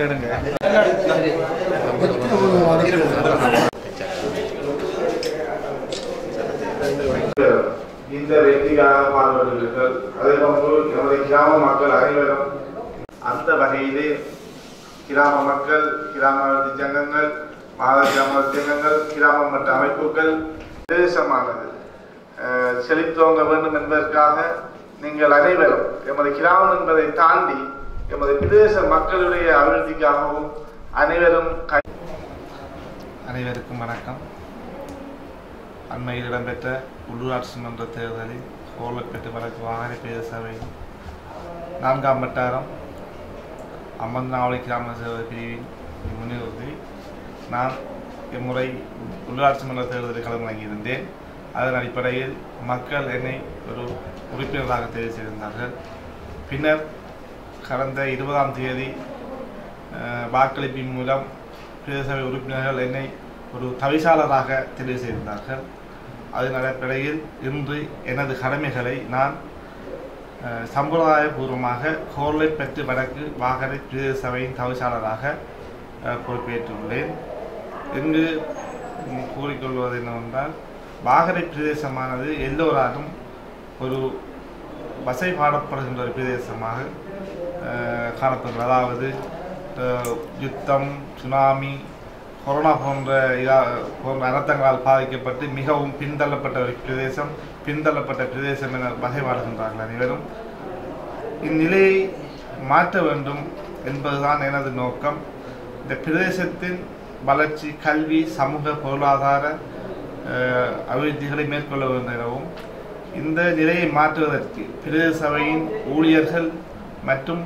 இந்த வெற்றிக்காக பாடுபடுகிறீர்கள். அதே போன்று நமது கிராம மக்கள் அனைவரும் அந்த வகையிலே கிராம மக்கள், கிராம சங்கங்கள், மாத கிராம சங்கங்கள், கிராம மற்ற அமைப்புகள் பிரதேசமானது செழித்தோங்க வேண்டும் என்பதற்காக நீங்கள் அனைவரும் எமது கிராமம் என்பதை தாண்டி எமது பிரதேச மக்களுடைய அபிவிருத்திக்காகவும் அனைவருக்கும் வணக்கம். அண்மையில் இடம்பெற்ற உள்ளூராட்சி மன்ற தேர்தலில் கோலப்பேட்டு வடக்கு வாகன பிரதேச சபை 4ஆம் வட்டாரம் அம்மந்தாவளி கிராம சேவை பிரிவின் முன்னிறுத்தி நான் இம்முறை உள்ளூராட்சி மன்ற தேர்தலில் களமிறங்கியிருந்தேன். அதன் அடிப்படையில் மக்கள் என்னை ஒரு உறுப்பினராக தேர்வு செய்திருந்தார்கள். பின்னர் கடந்த 20ஆம் தேதி வாக்களிப்பின் மூலம் பிரதேச சபை உறுப்பினர்கள் என்னை ஒரு தவிசாளராக தெரிவு செய்திருந்தார்கள். அதன் அடிப்படையில் இன்று எனது கடமைகளை நான் சம்பிரதாயபூர்வமாக கோர்லைப்பற்று வடக்கு வாகரை பிரதேச சபையின் தவிசாளராக பொறுப்பேற்றுள்ளேன். இங்கு கூறிக்கொள்வது என்னவென்றால், வாகரை பிரதேசமானது எல்லோராலும் ஒரு வசைபாடப்படுகின்ற ஒரு பிரதேசமாக காணப்படுகிறது. அதாவது யுத்தம், சுனாமி, கொரோனா போன்ற அனர்த்தங்களால் பாதிக்கப்பட்டு மிகவும் பின்தள்ளப்பட்ட பிரதேசம் என வகைப்பாடுகின்றார்கள் அனைவரும். இந்நிலையை மாற்ற வேண்டும் என்பதுதான் எனது நோக்கம். இந்த பிரதேசத்தின் வளர்ச்சி, கல்வி, சமூக, பொருளாதார அபிவிருத்திகளை மேற்கொள்ள வேண்டும் எனவும், இந்த நிலையை மாற்றுவதற்கு பிரதேச சபையின் ஊழியர்கள் மற்றும்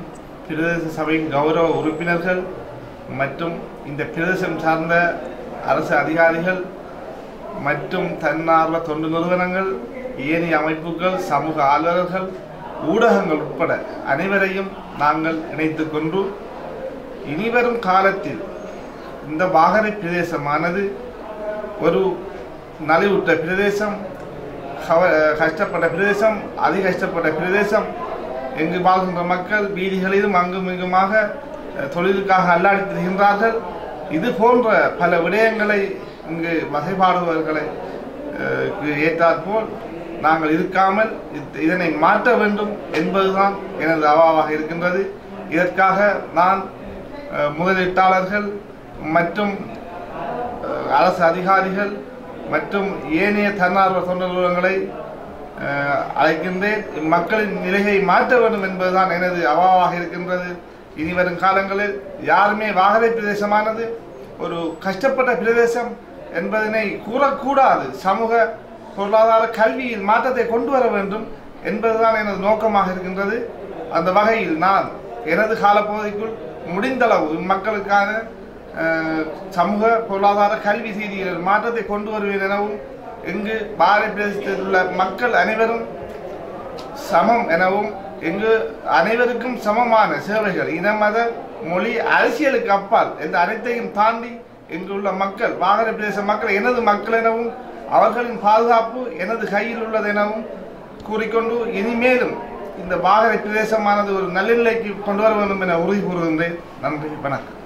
பிரதேச சபையின் கௌரவ உறுப்பினர்கள் மற்றும் இந்த பிரதேசம் சார்ந்த அரசு அதிகாரிகள் மற்றும் தன்னார்வ தொண்டு நிறுவனங்கள், ஏனைய அமைப்புகள், சமூக ஆர்வலர்கள், ஊடகங்கள் உட்பட அனைவரையும் நாங்கள் இணைத்துக் கொண்டு இனிவரும் காலத்தில் இந்த வாகரை பிரதேசமானது ஒரு நலிவுற்ற பிரதேசம், கஷ்டப்பட்ட பிரதேசம், அதி கஷ்டப்பட்ட பிரதேசம். எங்கு வாழ்கின்ற மக்கள் வீதிகளிலும் அங்கும் இங்குமாக தொழிலுக்காக அல்லாடி திரிகின்றார்கள். இது போன்ற பல விடயங்களை இங்கு வகைப்பாடுபவர்களை ஏற்றாற்போல் நாங்கள் இருக்காமல் இதனை மாற்ற வேண்டும் என்பதுதான் எனது அவாவாக இருக்கின்றது. இதற்காக நான் முதலீட்டாளர்கள் மற்றும் அரசு அதிகாரிகள் மற்றும் ஏனைய தன்னார்வ தொண்டு நிறுவனங்களை அழைக்கின்றேன். மக்களின் நிலையை மாற்ற வேண்டும் என்பதுதான் எனது அவாவாக இருக்கின்றது. இனிவரும் காலங்களில் யாருமே வாகரை பிரதேசமானது ஒரு கஷ்டப்பட்ட பிரதேசம் என்பதனை கூறக்கூடாது. சமூக, பொருளாதார, கல்வியில் மாற்றத்தை கொண்டு வர வேண்டும் என்பதுதான் எனது நோக்கமாக இருக்கின்றது. அந்த வகையில் நான் எனது காலப்பகுதிக்குள் முடிந்தளவு மக்களுக்கான சமூக, பொருளாதார, கல்வி ரீதியில் மாற்றத்தை கொண்டு வருவேன் எனவும், இங்கு வாகரை பிரதேசத்தில் உள்ள மக்கள் அனைவரும் சமம் எனவும், இங்கு அனைவருக்கும் சமமான சேவைகள், இன, மத, மொழி, அரசியலுக்கு அப்பால் இந்த அனைத்தையும் தாண்டி இங்கு உள்ள மக்கள், வாகரை பிரதேச மக்கள் எனது மக்கள் எனவும், அவர்களின் பாதுகாப்பு எனது கையில் உள்ளது எனவும் கூறிக்கொண்டு, இனிமேலும் இந்த வாகரை பிரதேசமானது ஒரு நல்ல நிலைக்கு கொண்டு வர வேண்டும் என உறுதி கூறுகின்றேன். நன்றி, வணக்கம்.